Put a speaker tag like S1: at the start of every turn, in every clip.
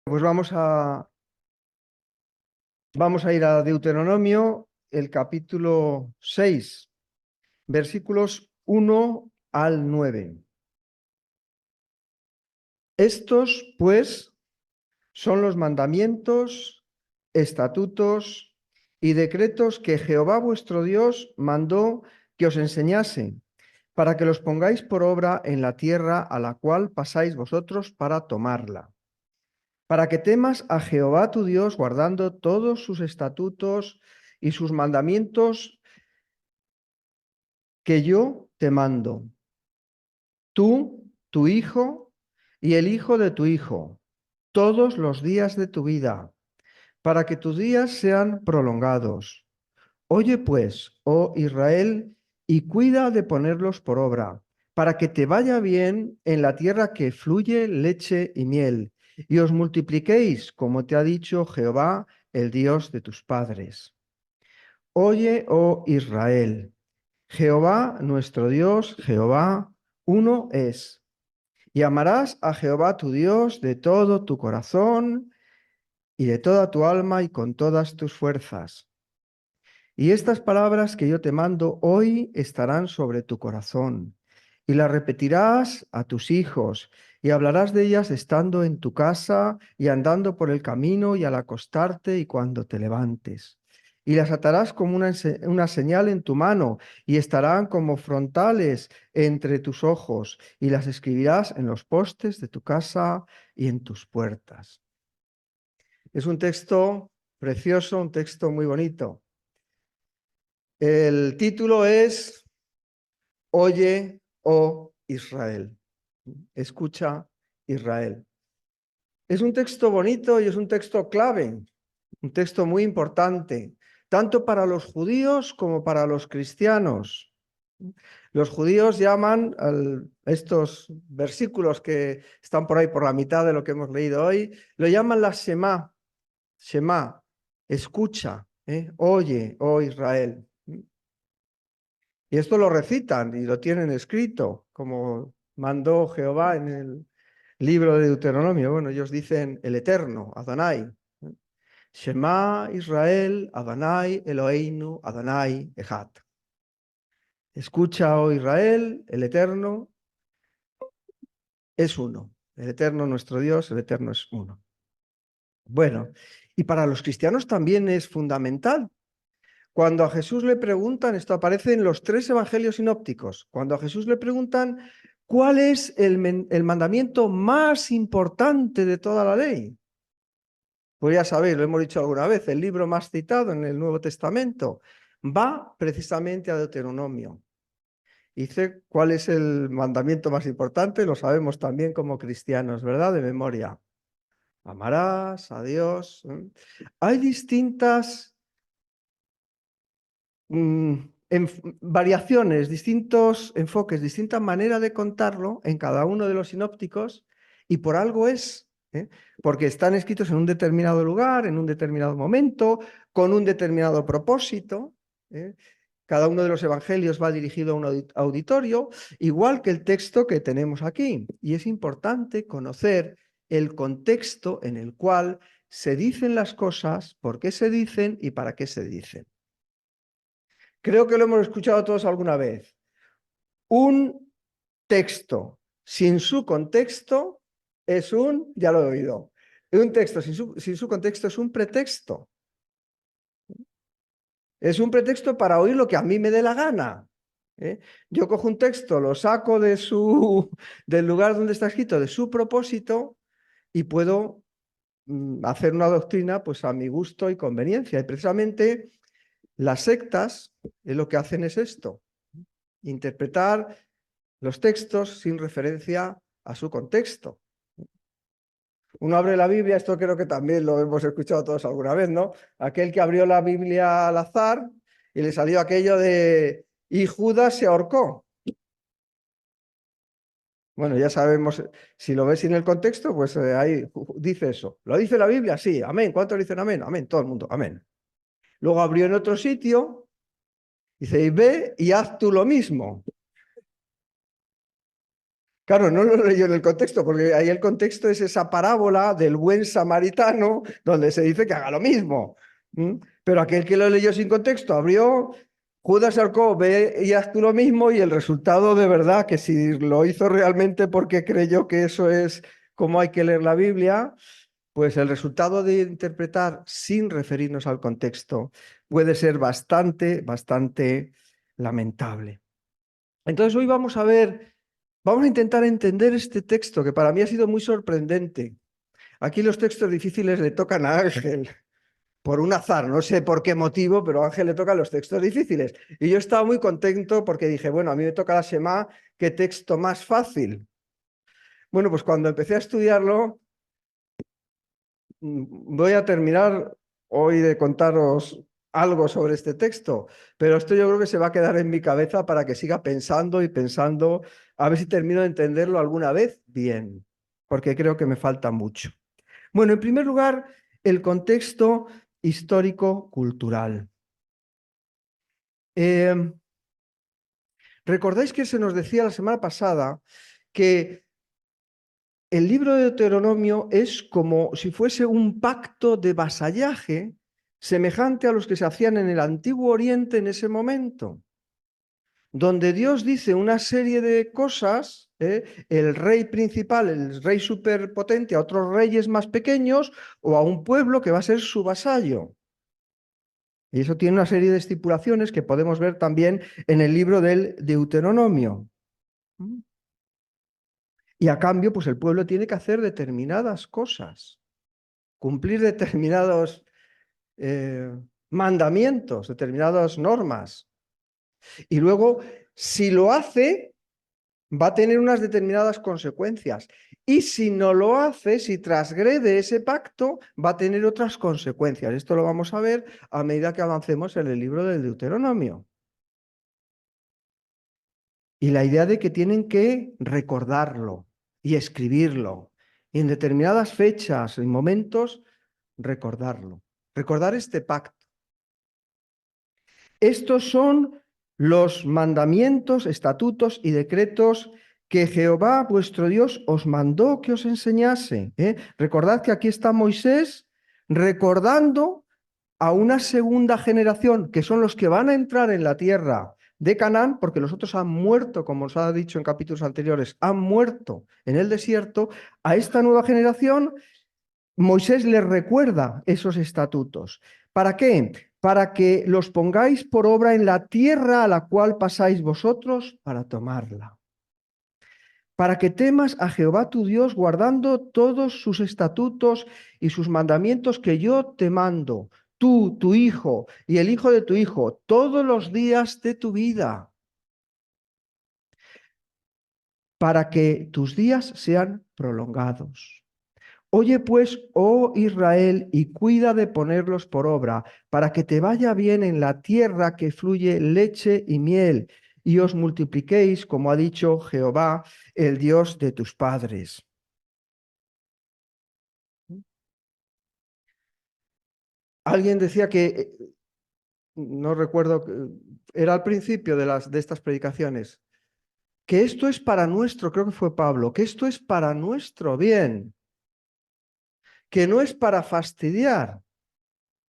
S1: Pues vamos a ir a Deuteronomio, el capítulo 6, versículos 1 al 9. Estos, pues, son los mandamientos, estatutos y decretos que Jehová vuestro Dios mandó que os enseñase, para que los pongáis por obra en la tierra a la cual pasáis vosotros para tomarla, para que temas a Jehová tu Dios guardando todos sus estatutos y sus mandamientos que yo te mando, tú, tu hijo y el hijo de tu hijo, todos los días de tu vida, para que tus días sean prolongados. Oye pues, oh Israel, y cuida de ponerlos por obra, para que te vaya bien en la tierra que fluye leche y miel, y os multipliquéis, como te ha dicho Jehová, el Dios de tus padres. Oye, oh Israel, Jehová nuestro Dios, Jehová, uno es. Y amarás a Jehová tu Dios de todo tu corazón y de toda tu alma y con todas tus fuerzas. Y estas palabras que yo te mando hoy estarán sobre tu corazón, y las repetirás a tus hijos, y hablarás de ellas estando en tu casa y andando por el camino y al acostarte y cuando te levantes. Y las atarás como una señal en tu mano, y estarán como frontales entre tus ojos, y las escribirás en los postes de tu casa y en tus puertas. Es un texto precioso, un texto muy bonito. El título es Oye, oh Israel. Escucha, Israel. Es un texto bonito y es un texto clave, un texto muy importante, tanto para los judíos como para los cristianos. Los judíos llaman estos versículos que están por ahí por la mitad de lo que hemos leído hoy, lo llaman la Shema, Shema, escucha, oye, oh Israel. Y esto lo recitan y lo tienen escrito, como mandó Jehová en el libro de Deuteronomio. Bueno, ellos dicen el Eterno, Adonai. Shema Israel, Adonai Eloheinu, Adonai Echad. Escucha, oh Israel, el Eterno es uno. El Eterno, nuestro Dios, el Eterno es uno. Bueno, y para los cristianos también es fundamental. Cuando a Jesús le preguntan, esto aparece en los 3 evangelios sinópticos, cuando a Jesús le preguntan cuál es el mandamiento más importante de toda la ley. Pues ya sabéis, lo hemos dicho alguna vez, el libro más citado en el Nuevo Testamento va precisamente a Deuteronomio. Dice cuál es el mandamiento más importante, lo sabemos también como cristianos, ¿verdad? De memoria. Amarás a Dios. Hay distintas variaciones, distintos enfoques, distintas maneras de contarlo en cada uno de los sinópticos, y por algo es, porque están escritos en un determinado lugar, en un determinado momento, con un determinado propósito. Cada uno de los evangelios va dirigido a un auditorio, igual que el texto que tenemos aquí. Y es importante conocer el contexto en el cual se dicen las cosas, por qué se dicen y para qué se dicen. Creo que lo hemos escuchado todos alguna vez. Un texto sin su contexto es ya lo he oído, un texto sin su contexto es un pretexto. Es un pretexto para oír lo que a mí me dé la gana. Yo cojo un texto, lo saco del lugar donde está escrito, de su propósito, y puedo hacer una doctrina pues a mi gusto y conveniencia. Y precisamente las sectas lo que hacen es esto: interpretar los textos sin referencia a su contexto. Uno abre la Biblia, esto creo que también lo hemos escuchado todos alguna vez, ¿no? Aquel que abrió la Biblia al azar y le salió aquello de y Judas se ahorcó. Bueno, ya sabemos, si lo ves sin el contexto, pues ahí dice eso. ¿Lo dice la Biblia? Sí, amén. ¿Cuántos dicen amén? Amén, todo el mundo, amén. Luego abrió en otro sitio, dice, y ve y haz tú lo mismo. Claro, no lo leyó en el contexto, porque ahí el contexto es esa parábola del buen samaritano, donde se dice que haga lo mismo. Pero aquel que lo leyó sin contexto abrió, Judas ahorcó, ve y haz tú lo mismo, y el resultado de verdad, que si lo hizo realmente porque creyó que eso es como hay que leer la Biblia, pues el resultado de interpretar sin referirnos al contexto puede ser bastante, bastante lamentable. Entonces hoy vamos a intentar entender este texto que para mí ha sido muy sorprendente. Aquí los textos difíciles le tocan a Ángel, por un azar, no sé por qué motivo, pero a Ángel le tocan los textos difíciles. Y yo estaba muy contento porque dije, bueno, a mí me toca la Shema, ¿qué texto más fácil? Bueno, pues cuando empecé a estudiarlo, voy a terminar hoy de contaros algo sobre este texto, pero esto yo creo que se va a quedar en mi cabeza para que siga pensando y pensando, a ver si termino de entenderlo alguna vez bien, porque creo que me falta mucho. Bueno, en primer lugar, el contexto histórico-cultural. ¿Recordáis que se nos decía la semana pasada que el libro de Deuteronomio es como si fuese un pacto de vasallaje semejante a los que se hacían en el Antiguo Oriente en ese momento, donde Dios dice una serie de cosas, el rey principal, el rey superpotente, a otros reyes más pequeños o a un pueblo que va a ser su vasallo. Y eso tiene una serie de estipulaciones que podemos ver también en el libro del Deuteronomio. Y a cambio, pues el pueblo tiene que hacer determinadas cosas, cumplir determinados mandamientos, determinadas normas. Y luego, si lo hace, va a tener unas determinadas consecuencias. Y si no lo hace, si transgrede ese pacto, va a tener otras consecuencias. Esto lo vamos a ver a medida que avancemos en el libro del Deuteronomio. Y la idea de que tienen que recordarlo y escribirlo. Y en determinadas fechas y momentos, recordarlo. Recordar este pacto. Estos son los mandamientos, estatutos y decretos que Jehová vuestro Dios os mandó que os enseñase. Recordad que aquí está Moisés recordando a una segunda generación, que son los que van a entrar en la tierra de Canaán, porque los otros han muerto, como os ha dicho en capítulos anteriores, han muerto en el desierto. A esta nueva generación, Moisés les recuerda esos estatutos. ¿Para qué? Para que los pongáis por obra en la tierra a la cual pasáis vosotros para tomarla. Para que temas a Jehová tu Dios guardando todos sus estatutos y sus mandamientos que yo te mando, tú, tu hijo y el hijo de tu hijo, todos los días de tu vida, para que tus días sean prolongados. Oye pues, oh Israel, y cuida de ponerlos por obra, para que te vaya bien en la tierra que fluye leche y miel, y os multipliquéis, como ha dicho Jehová, el Dios de tus padres. Alguien decía que, no recuerdo, era al principio de estas predicaciones, que esto es para nuestro, creo que fue Pablo, que esto es para nuestro bien, que no es para fastidiar.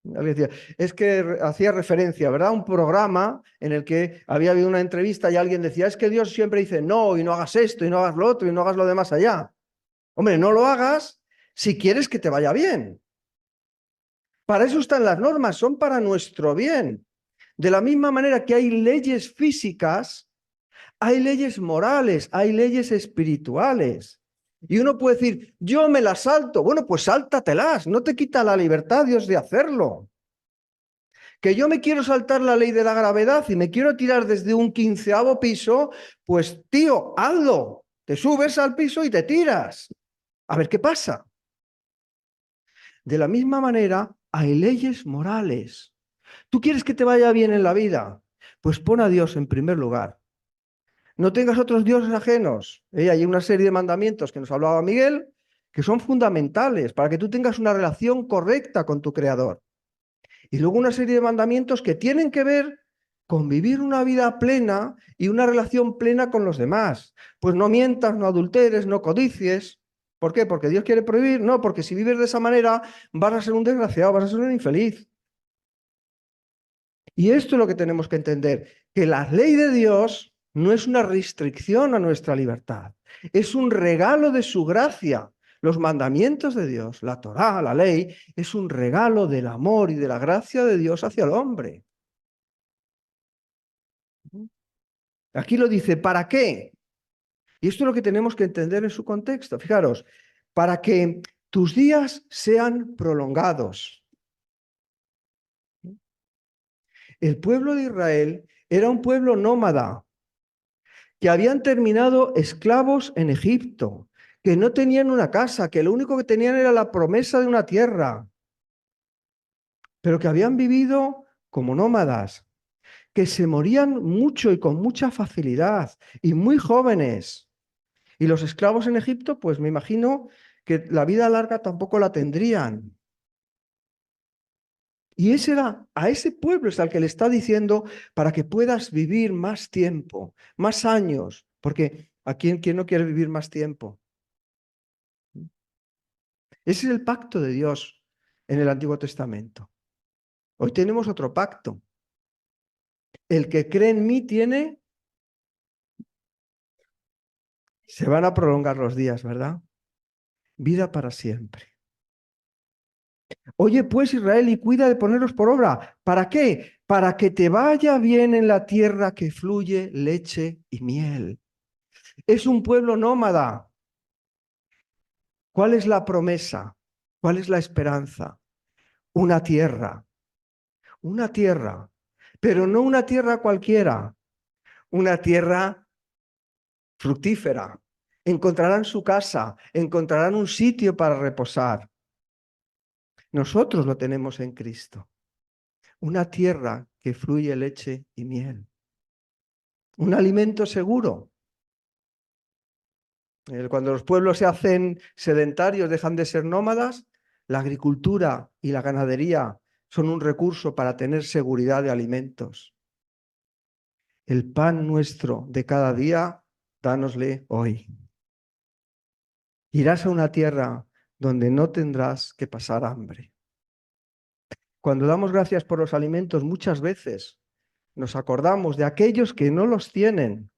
S1: Alguien decía, es que hacía referencia, ¿verdad? A un programa en el que había habido una entrevista y alguien decía, es que Dios siempre dice, no, y no hagas esto, y no hagas lo otro, y no hagas lo demás allá. Hombre, no lo hagas si quieres que te vaya bien. Para eso están las normas, son para nuestro bien. De la misma manera que hay leyes físicas, hay leyes morales, hay leyes espirituales. Y uno puede decir, yo me las salto. Bueno, pues sáltatelas, no te quita la libertad Dios de hacerlo. Que yo me quiero saltar la ley de la gravedad y me quiero tirar desde un 15º piso, pues tío, hazlo. Te subes al piso y te tiras. A ver qué pasa. De la misma manera, hay leyes morales. ¿Tú quieres que te vaya bien en la vida? Pues pon a Dios en primer lugar. No tengas otros dioses ajenos. Hay una serie de mandamientos que nos hablaba Miguel que son fundamentales para que tú tengas una relación correcta con tu Creador. Y luego una serie de mandamientos que tienen que ver convivir una vida plena y una relación plena con los demás. Pues no mientas, no adulteres, no codicies. ¿Por qué? ¿Porque Dios quiere prohibir? No, porque si vives de esa manera vas a ser un desgraciado, vas a ser un infeliz. Y esto es lo que tenemos que entender, que la ley de Dios no es una restricción a nuestra libertad, es un regalo de su gracia. Los mandamientos de Dios, la Torá, la ley, es un regalo del amor y de la gracia de Dios hacia el hombre. Aquí lo dice, ¿para qué? Y esto es lo que tenemos que entender en su contexto. Fijaros, para que tus días sean prolongados. El pueblo de Israel era un pueblo nómada, que habían terminado esclavos en Egipto, que no tenían una casa, que lo único que tenían era la promesa de una tierra, pero que habían vivido como nómadas, que se morían mucho y con mucha facilidad, y muy jóvenes. Y los esclavos en Egipto, pues me imagino que la vida larga tampoco la tendrían. Y a ese pueblo es al que le está diciendo para que puedas vivir más tiempo, más años, porque ¿a quién no quiere vivir más tiempo? Ese es el pacto de Dios en el Antiguo Testamento. Hoy tenemos otro pacto. El que cree en mí se van a prolongar los días, ¿verdad? Vida para siempre. Oye, pues Israel, y cuida de ponerlos por obra. ¿Para qué? Para que te vaya bien en la tierra que fluye leche y miel. Es un pueblo nómada. ¿Cuál es la promesa? ¿Cuál es la esperanza? Una tierra, pero no una tierra cualquiera, una tierra fructífera. Encontrarán su casa, encontrarán un sitio para reposar. Nosotros lo tenemos en Cristo. Una tierra que fluye leche y miel. Un alimento seguro. Cuando los pueblos se hacen sedentarios, dejan de ser nómadas, la agricultura y la ganadería son un recurso para tener seguridad de alimentos. El pan nuestro de cada día, dánosle hoy. Irás a una tierra donde no tendrás que pasar hambre. Cuando damos gracias por los alimentos, muchas veces nos acordamos de aquellos que no los tienen.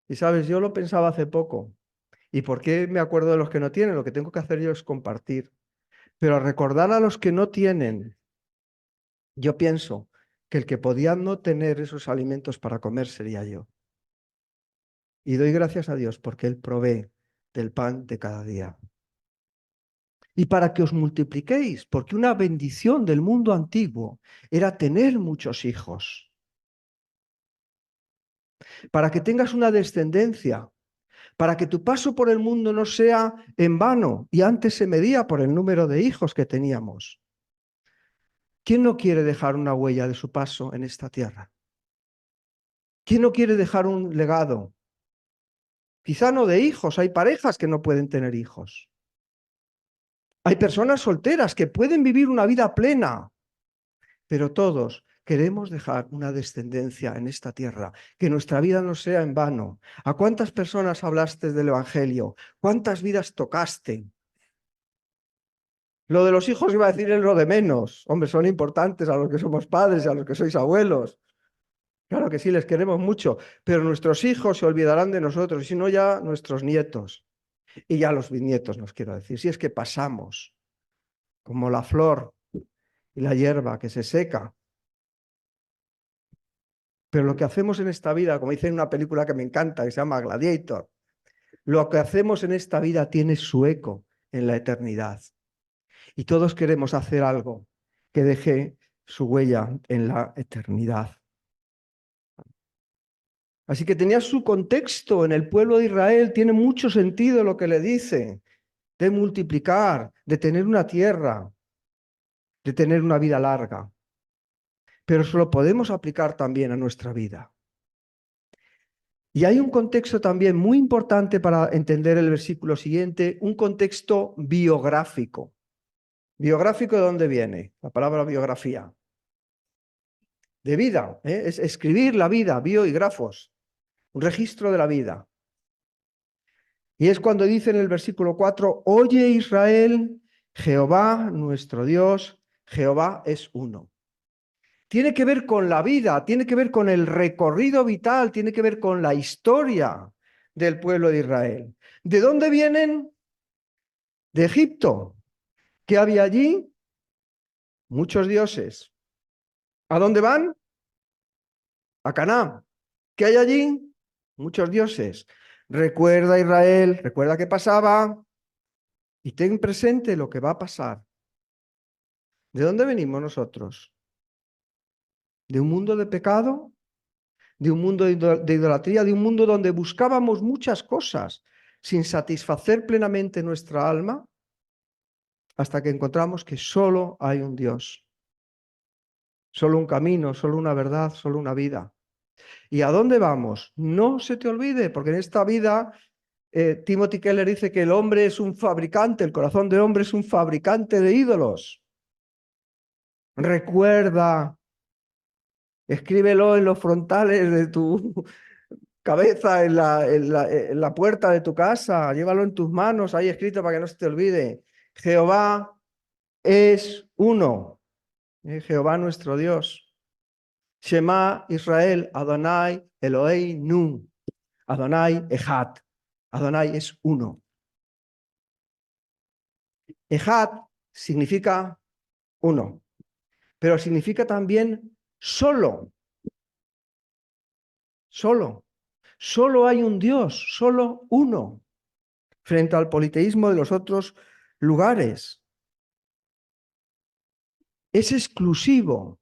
S1: Y sabes, yo lo pensaba hace poco. ¿Y por qué me acuerdo de los que no tienen? Lo que tengo que hacer yo es compartir. Pero recordar a los que no tienen, yo pienso que el que podía no tener esos alimentos para comer sería yo. Y doy gracias a Dios porque Él provee del pan de cada día. Y para que os multipliquéis, porque una bendición del mundo antiguo era tener muchos hijos. Para que tengas una descendencia, para que tu paso por el mundo no sea en vano, y antes se medía por el número de hijos que teníamos. ¿Quién no quiere dejar una huella de su paso en esta tierra? ¿Quién no quiere dejar un legado? Quizá no de hijos, hay parejas que no pueden tener hijos. Hay personas solteras que pueden vivir una vida plena, pero todos queremos dejar una descendencia en esta tierra, que nuestra vida no sea en vano. ¿A cuántas personas hablaste del Evangelio? ¿Cuántas vidas tocaste? Lo de los hijos iba a decir es lo de menos. Hombre, son importantes a los que somos padres y a los que sois abuelos. Claro que sí, les queremos mucho, pero nuestros hijos se olvidarán de nosotros, y si no ya nuestros nietos. Y ya los bisnietos, nos quiero decir. Si es que pasamos, como la flor y la hierba que se seca. Pero lo que hacemos en esta vida, como dice en una película que me encanta, que se llama Gladiator, lo que hacemos en esta vida tiene su eco en la eternidad. Y todos queremos hacer algo que deje su huella en la eternidad. Así que tenía su contexto en el pueblo de Israel, tiene mucho sentido lo que le dice, de multiplicar, de tener una tierra, de tener una vida larga. Pero eso lo podemos aplicar también a nuestra vida. Y hay un contexto también muy importante para entender el versículo siguiente, un contexto biográfico. ¿Biográfico de dónde viene? La palabra biografía. de vida, es escribir la vida, bio y grafos, un registro de la vida. Y es cuando dice en el versículo 4, oye Israel, Jehová nuestro Dios, Jehová es uno. Tiene que ver con la vida, tiene que ver con el recorrido vital, tiene que ver con la historia del pueblo de Israel. ¿De dónde vienen? De Egipto. ¿Qué había allí? Muchos dioses. ¿A dónde van? A Canaán. ¿Qué hay allí? Muchos dioses. Recuerda Israel, recuerda qué pasaba y ten presente lo que va a pasar. ¿De dónde venimos nosotros? ¿De un mundo de pecado? ¿De un mundo de idolatría? ¿De un mundo donde buscábamos muchas cosas sin satisfacer plenamente nuestra alma? Hasta que encontramos que solo hay un Dios, solo un camino, solo una verdad, solo una vida. ¿Y a dónde vamos? No se te olvide, porque en esta vida Timothy Keller dice que el hombre es un fabricante, el corazón del hombre es un fabricante de ídolos. Recuerda, escríbelo en los frontales de tu cabeza, en la puerta de tu casa, llévalo en tus manos, ahí escrito para que no se te olvide. Jehová es uno, Jehová nuestro Dios. Shema Israel, Adonai Eloheinu, Adonai Echad. Adonai es uno. Echad significa uno, pero significa también solo. Solo. Solo hay un Dios, solo uno, frente al politeísmo de los otros lugares. Es exclusivo.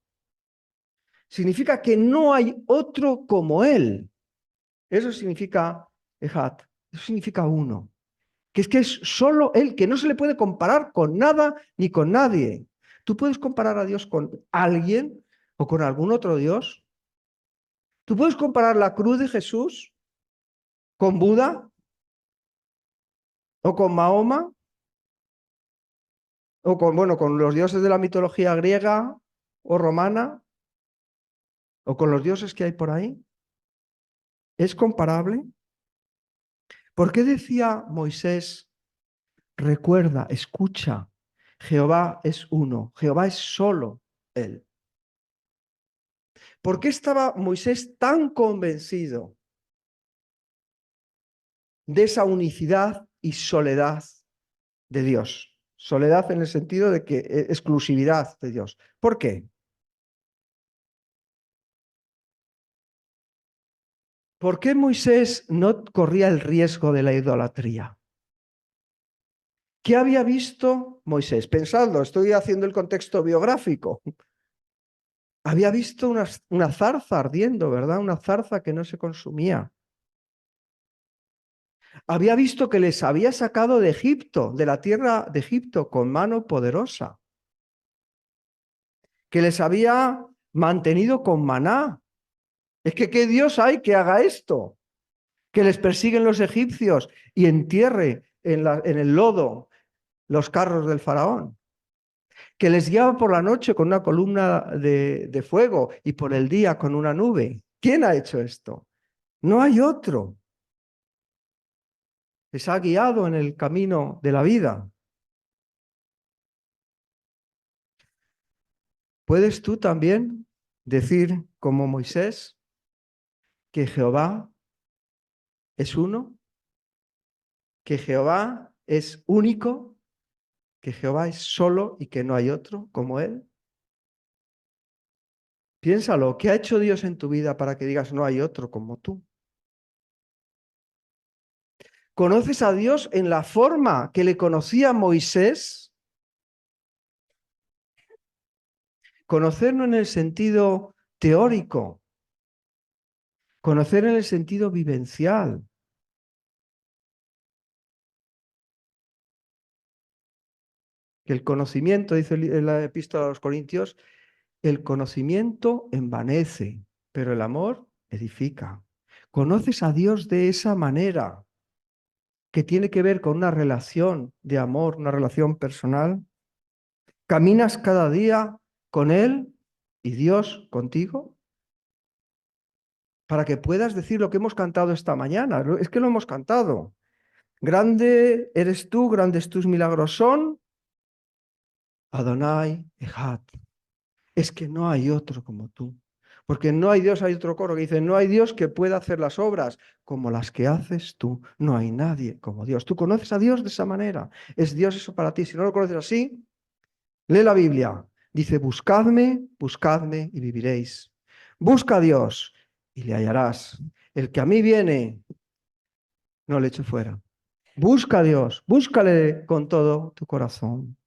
S1: Significa que no hay otro como Él. Eso significa Echad. Eso significa uno. Que es solo Él, que no se le puede comparar con nada ni con nadie. ¿Tú puedes comparar a Dios con alguien o con algún otro Dios? ¿Tú puedes comparar la cruz de Jesús con Buda o con Mahoma o con, bueno, con los dioses de la mitología griega o romana o con los dioses que hay por ahí? ¿Es comparable? ¿Por qué decía Moisés, recuerda, escucha, Jehová es uno, Jehová es solo Él? ¿Por qué estaba Moisés tan convencido de esa unicidad y soledad de Dios? Soledad en el sentido de que exclusividad de Dios. ¿Por qué? ¿Por qué Moisés no corría el riesgo de la idolatría? ¿Qué había visto Moisés? Pensadlo, estoy haciendo el contexto biográfico. Había visto una zarza ardiendo, ¿verdad? Una zarza que no se consumía. Había visto que les había sacado de Egipto, de la tierra de Egipto, con mano poderosa. Que les había mantenido con maná. Es que ¿qué Dios hay que haga esto? Que les persiguen los egipcios y entierre en el lodo los carros del faraón. Que les guiaba por la noche con una columna de fuego y por el día con una nube. ¿Quién ha hecho esto? No hay otro. Les ha guiado en el camino de la vida. ¿Puedes tú también decir como Moisés que Jehová es uno, que Jehová es único, que Jehová es solo y que no hay otro como Él? Piénsalo, ¿qué ha hecho Dios en tu vida para que digas no hay otro como tú? ¿Conoces a Dios en la forma que le conocía Moisés? Conocerlo en el sentido teórico, conocer en el sentido vivencial. Que el conocimiento, dice en la epístola a los Corintios, el conocimiento envanece, pero el amor edifica. Conoces a Dios de esa manera, que tiene que ver con una relación de amor, una relación personal. Caminas cada día con Él ¿Y Dios contigo? Para que puedas decir lo que hemos cantado esta mañana. Es que lo hemos cantado. Grande eres tú, grandes tus milagros son. Adonai Echad. Es que no hay otro como tú. Porque no hay Dios, hay otro coro que dice, no hay Dios que pueda hacer las obras como las que haces tú. No hay nadie como Dios. Tú conoces a Dios de esa manera. Es Dios eso para ti. Si no lo conoces así, lee la Biblia. Dice, buscadme, buscadme y viviréis. Busca a Dios y le hallarás. El que a mí viene, no le echo fuera. Busca a Dios, búscale con todo tu corazón.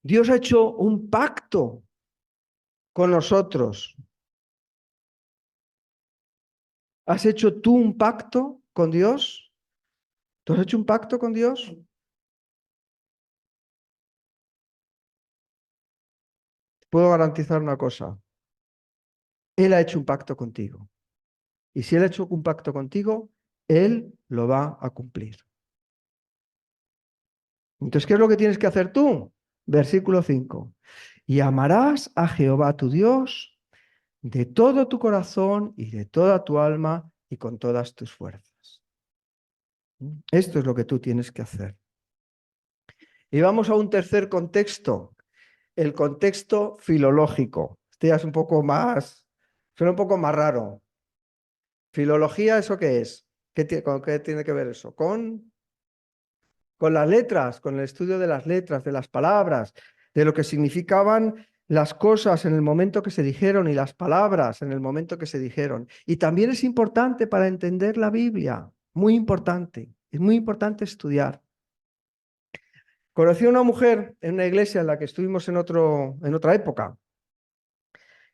S1: Dios ha hecho un pacto con nosotros. ¿Has hecho tú un pacto con Dios? ¿Tú has hecho un pacto con Dios? Puedo garantizar una cosa. Él ha hecho un pacto contigo. Y si Él ha hecho un pacto contigo, Él lo va a cumplir. Entonces, ¿qué es lo que tienes que hacer tú? Versículo 5. Y amarás a Jehová tu Dios de todo tu corazón y de toda tu alma y con todas tus fuerzas. Esto es lo que tú tienes que hacer. Y vamos a un tercer contexto, el contexto filológico. Este ya es un poco más, suena un poco más raro. ¿Filología eso qué es? ¿Con qué tiene que ver eso? Con las letras, con el estudio de las letras, de las palabras, de lo que significaban las cosas en el momento que se dijeron y las palabras en el momento que se dijeron. Y también es importante para entender la Biblia, muy importante, es muy importante estudiar. Conocí a una mujer en una iglesia en la que estuvimos en otra época,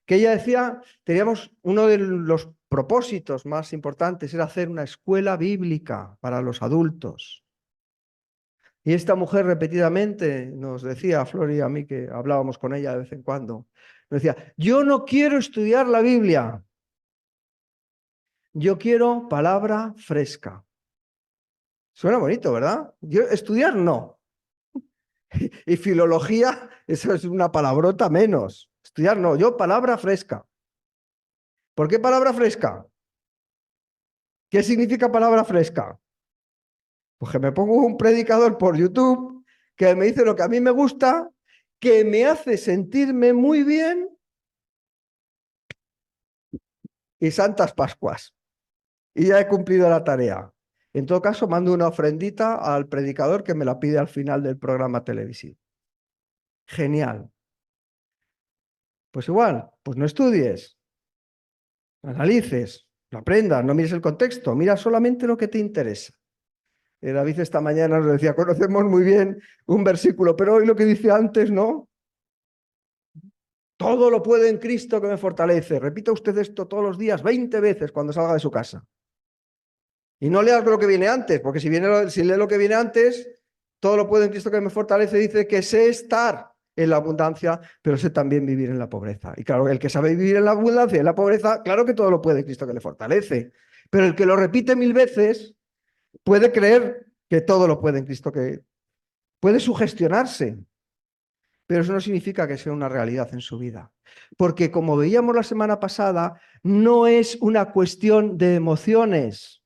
S1: que ella decía, teníamos uno de los propósitos más importantes, era hacer una escuela bíblica para los adultos. Y esta mujer repetidamente nos decía, a Flor y a mí, que hablábamos con ella de vez en cuando, nos decía, yo no quiero estudiar la Biblia, yo quiero palabra fresca. Suena bonito, ¿verdad? Yo, estudiar no. Y filología, eso es una palabrota menos. Estudiar no, yo palabra fresca. ¿Por qué palabra fresca? ¿Qué significa palabra fresca? Pues que me pongo un predicador por YouTube que me dice lo que a mí me gusta, que me hace sentirme muy bien y Santas Pascuas. Y ya he cumplido la tarea. En todo caso, mando una ofrendita al predicador que me la pide al final del programa televisivo. Genial. Pues igual, pues no estudies, analices, lo aprendas, no mires el contexto, mira solamente lo que te interesa. David esta mañana nos decía, conocemos muy bien un versículo, pero hoy lo que dice antes, ¿no? Todo lo puede en Cristo que me fortalece. Repita usted esto todos los días, 20 veces cuando salga de su casa. Y no leas lo que viene antes, porque si lee lo que viene antes, todo lo puede en Cristo que me fortalece, dice que sé estar en la abundancia, pero sé también vivir en la pobreza. Y claro, el que sabe vivir en la abundancia y en la pobreza, claro que todo lo puede en Cristo que le fortalece. Pero el que lo repite 1000 veces puede creer que todo lo puede en Cristo que puede sugestionarse. Pero eso no significa que sea una realidad en su vida. Porque como veíamos la semana pasada, no es una cuestión de emociones.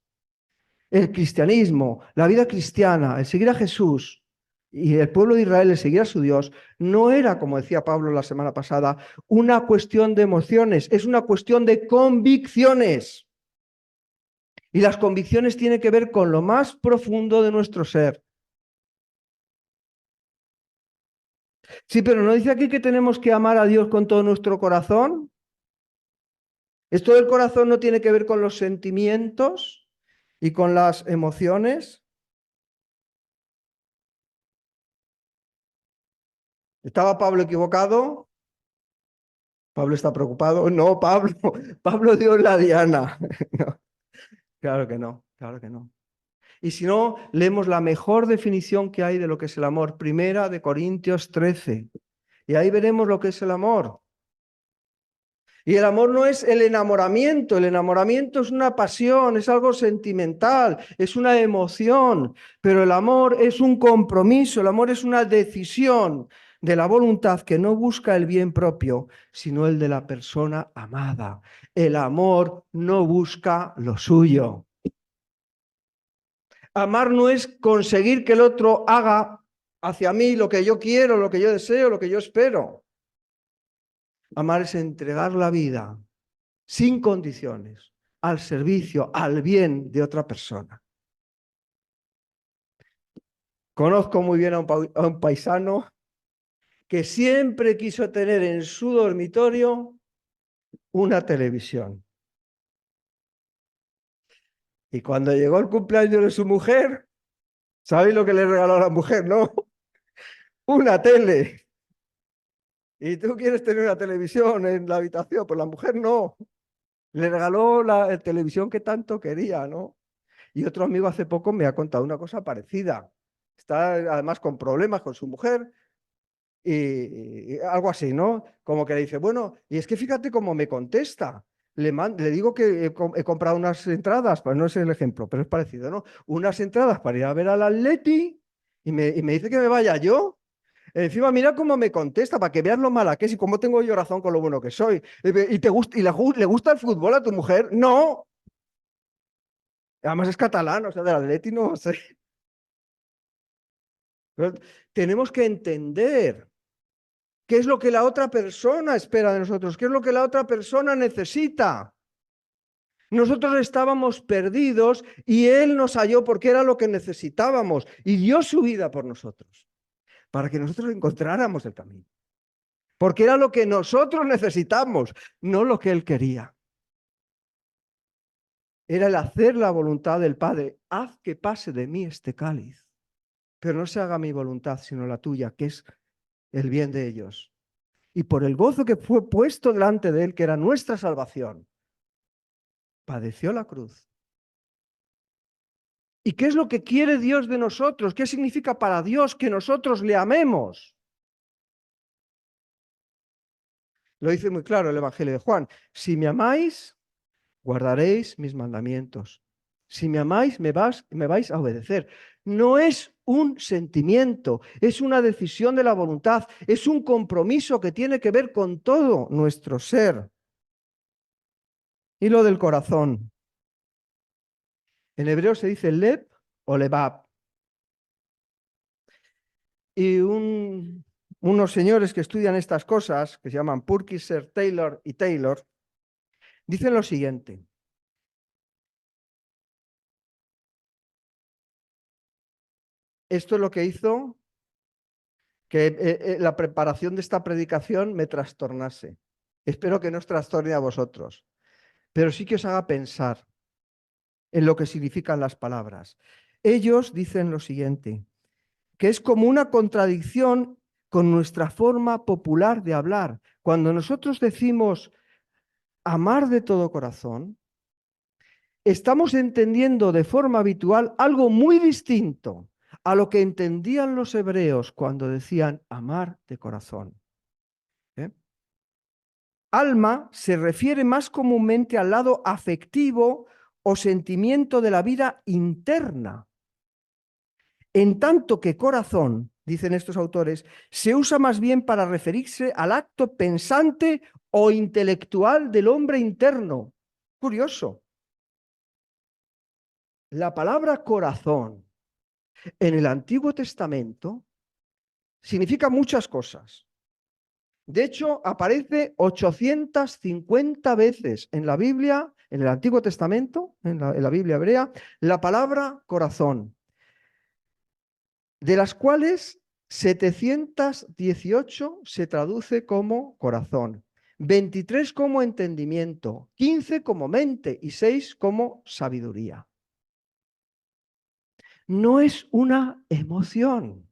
S1: El cristianismo, la vida cristiana, el seguir a Jesús y el pueblo de Israel, el seguir a su Dios, no era, como decía Pablo la semana pasada, una cuestión de emociones, es una cuestión de convicciones. Y las convicciones tienen que ver con lo más profundo de nuestro ser. Sí, pero ¿no dice aquí que tenemos que amar a Dios con todo nuestro corazón? ¿Esto del corazón no tiene que ver con los sentimientos y con las emociones? ¿Estaba Pablo equivocado? ¿Pablo está preocupado? No, Pablo, Pablo dio la diana. No, claro que no, claro que no. Y si no, leemos la mejor definición que hay de lo que es el amor, primera de Corintios 13. Y ahí veremos lo que es el amor. Y el amor no es el enamoramiento es una pasión, es algo sentimental, es una emoción, pero el amor es un compromiso, el amor es una decisión. de la voluntad que no busca el bien propio, sino el de la persona amada. El amor no busca lo suyo. Amar no es conseguir que el otro haga hacia mí lo que yo quiero, lo que yo deseo, lo que yo espero. Amar es entregar la vida sin condiciones al servicio, al bien de otra persona. Conozco muy bien a un paisano que siempre quiso tener en su dormitorio una televisión. Y cuando llegó el cumpleaños de su mujer, ¿sabéis lo que le regaló a la mujer, no? Una tele. Y tú quieres tener una televisión en la habitación, pues la mujer no. Le regaló la televisión que tanto quería, ¿no? Y otro amigo hace poco me ha contado una cosa parecida. Está además con problemas con su mujer y algo así, ¿no? Como que le dice, bueno, y es que fíjate cómo me contesta. Le digo que he comprado unas entradas, pues no es el ejemplo, pero es parecido, ¿no? Unas entradas para ir a ver al Atleti y me dice que me vaya yo. Encima, mira cómo me contesta, para que veas lo mala que es y cómo tengo yo razón con lo bueno que soy. ¿Y le gusta el fútbol a tu mujer? No. Además es catalán, o sea, del Atleti no sé. Pero tenemos que entender qué es lo que la otra persona espera de nosotros, qué es lo que la otra persona necesita. Nosotros estábamos perdidos y Él nos halló porque era lo que necesitábamos y dio su vida por nosotros, para que nosotros encontráramos el camino. Porque era lo que nosotros necesitamos, no lo que Él quería. Era el hacer la voluntad del Padre. Haz que pase de mí este cáliz, pero no se haga mi voluntad, sino la tuya, que es el bien de ellos. Y por el gozo que fue puesto delante de Él, que era nuestra salvación, padeció la cruz. ¿Y qué es lo que quiere Dios de nosotros? ¿Qué significa para Dios que nosotros le amemos? Lo dice muy claro el Evangelio de Juan. Si me amáis, guardaréis mis mandamientos. Si me amáis, me vais a obedecer. No es un sentimiento, es una decisión de la voluntad, es un compromiso que tiene que ver con todo nuestro ser. Y lo del corazón. En hebreo se dice lev o levab. Y unos señores que estudian estas cosas, que se llaman Purkiser, Taylor y Taylor, dicen lo siguiente. Esto es lo que hizo que la preparación de esta predicación me trastornase. Espero que no os trastorne a vosotros, pero sí que os haga pensar en lo que significan las palabras. Ellos dicen lo siguiente, que es como una contradicción con nuestra forma popular de hablar. Cuando nosotros decimos amar de todo corazón, estamos entendiendo de forma habitual algo muy distinto a lo que entendían los hebreos cuando decían amar de corazón. ¿Eh? Alma se refiere más comúnmente al lado afectivo o sentimiento de la vida interna, en tanto que corazón, dicen estos autores, se usa más bien para referirse al acto pensante o intelectual del hombre interno. Curioso. La palabra corazón en el Antiguo Testamento significa muchas cosas. De hecho, aparece 850 veces en la Biblia, en el Antiguo Testamento, en la Biblia hebrea, la palabra corazón, de las cuales 718 se traduce como corazón, 23 como entendimiento, 15 como mente y 6 como sabiduría. No es una emoción.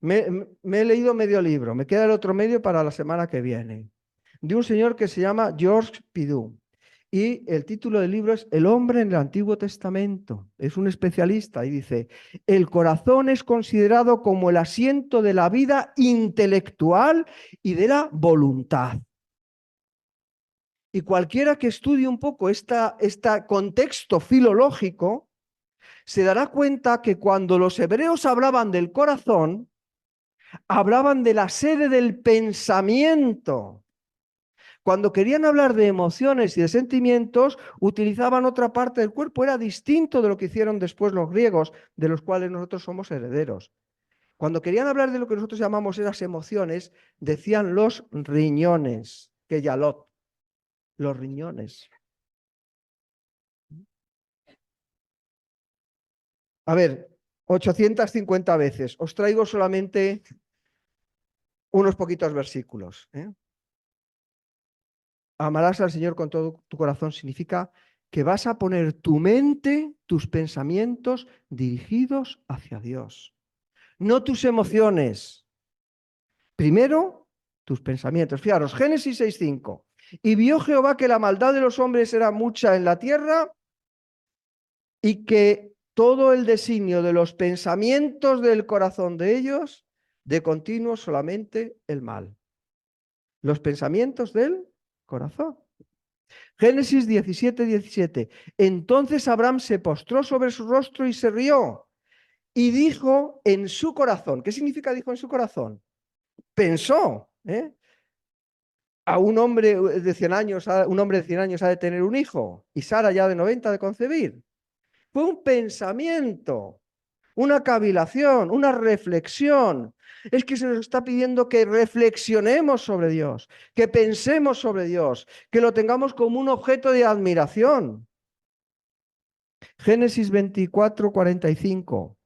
S1: Me he leído medio libro, me queda el otro medio para la semana que viene, de un señor que se llama Georges Pidou. Y el título del libro es El hombre en el Antiguo Testamento. Es un especialista y dice, el corazón es considerado como el asiento de la vida intelectual y de la voluntad. Y cualquiera que estudie un poco este contexto filológico, se dará cuenta que cuando los hebreos hablaban del corazón, Hablaban de la sede del pensamiento. Cuando querían hablar de emociones y de sentimientos, utilizaban otra parte del cuerpo. Era distinto de lo que hicieron después los griegos, de los cuales nosotros somos herederos. Cuando querían hablar de lo que nosotros llamamos las emociones, decían los riñones, que yalot, los riñones. A ver, 850 veces. Os traigo solamente unos poquitos versículos. Amarás al Señor con todo tu corazón significa que vas a poner tu mente, tus pensamientos dirigidos hacia Dios, no tus emociones. Primero, tus pensamientos. Fijaros, Génesis 6:5. Y vio Jehová que la maldad de los hombres era mucha en la tierra y que todo el designio de los pensamientos del corazón de ellos, de continuo solamente el mal. Los pensamientos del corazón. Génesis 17:17. Entonces Abraham se postró sobre su rostro y se rió y dijo en su corazón. ¿Qué significa dijo en su corazón? Pensó, a un hombre de 100 años, un hombre de 100 años ha de tener un hijo y Sara ya de 90 de concebir. Fue un pensamiento, una cavilación, una reflexión. Es que se nos está pidiendo que reflexionemos sobre Dios, que pensemos sobre Dios, que lo tengamos como un objeto de admiración. Génesis 24:45.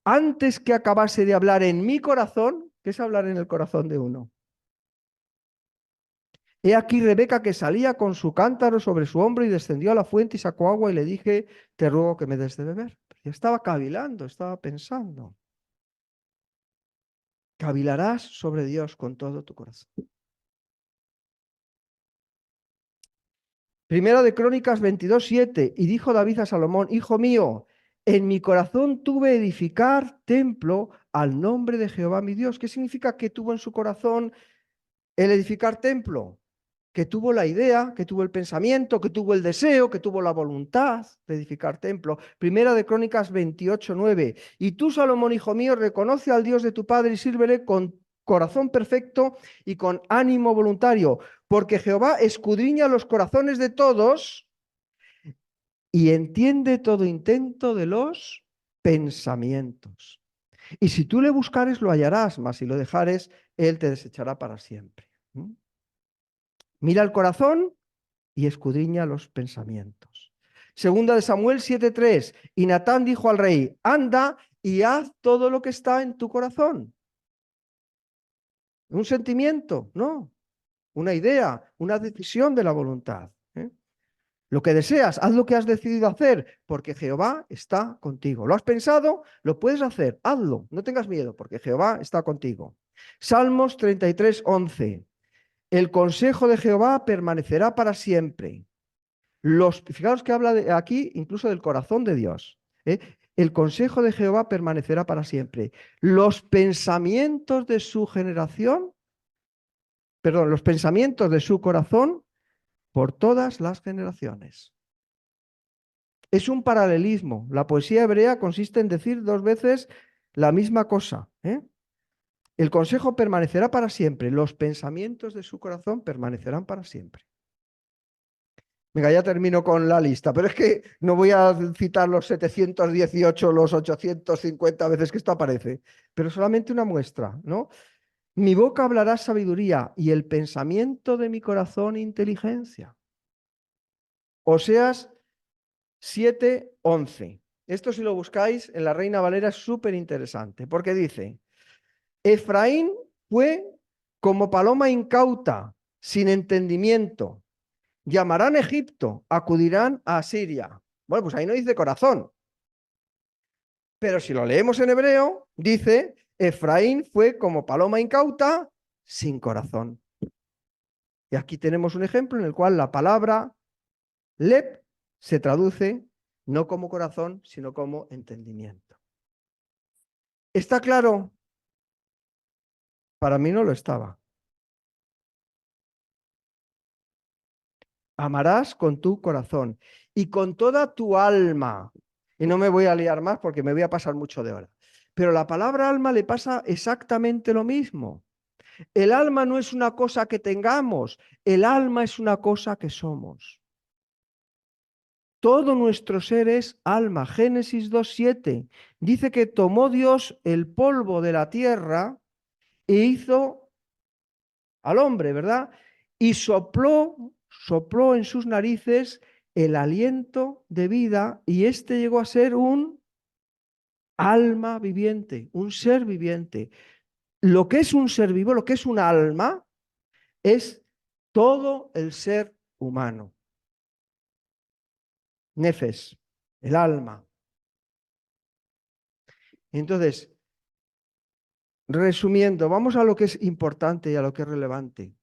S1: Antes que acabase de hablar en mi corazón, ¿qué es hablar en el corazón de uno? He aquí Rebeca que salía con su cántaro sobre su hombro y descendió a la fuente y sacó agua y le dije, te ruego que me des de beber. Ya estaba cavilando, estaba pensando. Cavilarás sobre Dios con todo tu corazón. Primera de Crónicas 22:7. Y dijo David a Salomón, hijo mío, en mi corazón tuve edificar templo al nombre de Jehová mi Dios. ¿Qué significa que tuvo en su corazón el edificar templo? Que tuvo la idea, que tuvo el pensamiento, que tuvo el deseo, que tuvo la voluntad de edificar templo. Primera de Crónicas 28:9. Y tú, Salomón, hijo mío, reconoce al Dios de tu padre y sírvele con corazón perfecto y con ánimo voluntario, porque Jehová escudriña los corazones de todos y entiende todo intento de los pensamientos. Y si tú le buscares, lo hallarás, mas si lo dejares, él te desechará para siempre. Mira el corazón y escudriña los pensamientos. Segunda de Samuel 7:3. Y Natán dijo al rey, anda y haz todo lo que está en tu corazón. Un sentimiento, no. Una idea, una decisión de la voluntad. Lo que deseas, haz lo que has decidido hacer, porque Jehová está contigo. ¿Lo has pensado? Lo puedes hacer, hazlo, no tengas miedo, porque Jehová está contigo. Salmos 33:11. El consejo de Jehová permanecerá para siempre. Fijaos que habla aquí incluso del corazón de Dios. El consejo de Jehová permanecerá para siempre. Los pensamientos de su generación, perdón, los pensamientos de su corazón por todas las generaciones. Es un paralelismo. La poesía hebrea consiste en decir dos veces la misma cosa. El consejo permanecerá para siempre. Los pensamientos de su corazón permanecerán para siempre. Venga, ya termino con la lista, pero es que no voy a citar los 718, los 850 veces que esto aparece, pero solamente una muestra, ¿no? Mi boca hablará sabiduría y el pensamiento de mi corazón inteligencia. Oseas 7:11. Esto si lo buscáis en la Reina Valera es súper interesante, porque dice, Efraín fue como paloma incauta, sin entendimiento. Llamarán a Egipto, acudirán a Asiria. Bueno, pues ahí no dice corazón. Pero si lo leemos en hebreo, dice, Efraín fue como paloma incauta, sin corazón. Y aquí tenemos un ejemplo en el cual la palabra lep se traduce no como corazón, sino como entendimiento. ¿Está claro? Para mí no lo estaba. Amarás con tu corazón y con toda tu alma. Y no me voy a liar más porque me voy a pasar mucho de hora. Pero a la palabra alma le pasa exactamente lo mismo. El alma no es una cosa que tengamos, el alma es una cosa que somos. Todo nuestro ser es alma. Génesis 2:7 dice que tomó Dios el polvo de la tierra e hizo al hombre, ¿verdad? Y sopló en sus narices el aliento de vida y éste llegó a ser un alma viviente, un ser viviente. Lo que es un ser vivo, lo que es un alma, es todo el ser humano. Nefes, el alma. Entonces, resumiendo, vamos a lo que es importante y a lo que es relevante.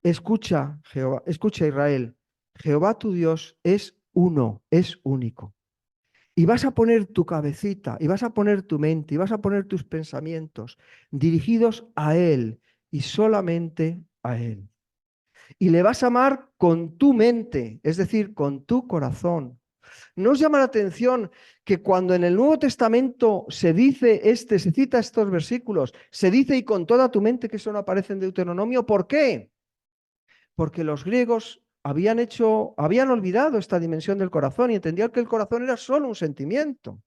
S1: Escucha, Jehová, escucha Israel, Jehová tu Dios es uno, es único. Y vas a poner tu cabecita, y vas a poner tu mente, y vas a poner tus pensamientos dirigidos a Él y solamente a Él. Y le vas a amar con tu mente, es decir, con tu corazón. ¿No os llama la atención que cuando en el Nuevo Testamento se dice se cita estos versículos, se dice y con toda tu mente, que eso no aparece en Deuteronomio? ¿Por qué? Porque los griegos habían olvidado esta dimensión del corazón y entendían que el corazón era solo un sentimiento.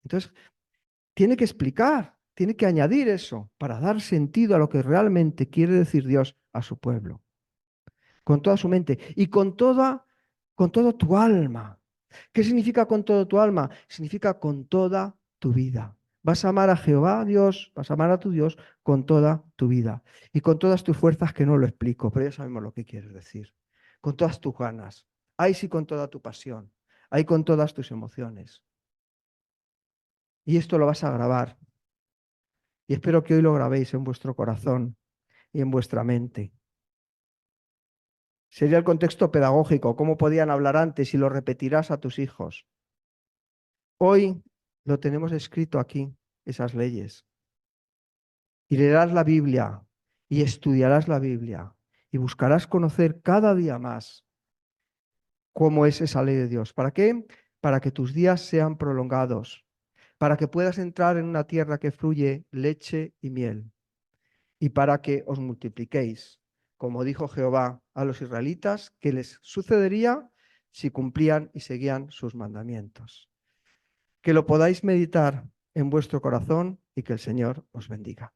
S1: Entonces, tiene que explicar, tiene que añadir eso para dar sentido a lo que realmente quiere decir Dios a su pueblo. Con toda su mente y con toda tu alma. ¿Qué significa con toda tu alma? Significa con toda tu vida. Vas a amar a Jehová, Dios, vas a amar a tu Dios con toda tu vida y con todas tus fuerzas, que no lo explico, pero ya sabemos lo que quieres decir. Con todas tus ganas. Ahí sí, con toda tu pasión. Ahí con todas tus emociones. Y esto lo vas a grabar. Y espero que hoy lo grabéis en vuestro corazón y en vuestra mente. Sería el contexto pedagógico, cómo podían hablar antes y lo repetirás a tus hijos. Hoy lo tenemos escrito aquí, esas leyes. Y leerás la Biblia y estudiarás la Biblia y buscarás conocer cada día más cómo es esa ley de Dios. ¿Para qué? Para que tus días sean prolongados, para que puedas entrar en una tierra que fluye leche y miel y para que os multipliquéis, como dijo Jehová a los israelitas, que les sucedería si cumplían y seguían sus mandamientos. Que lo podáis meditar en vuestro corazón y que el Señor os bendiga.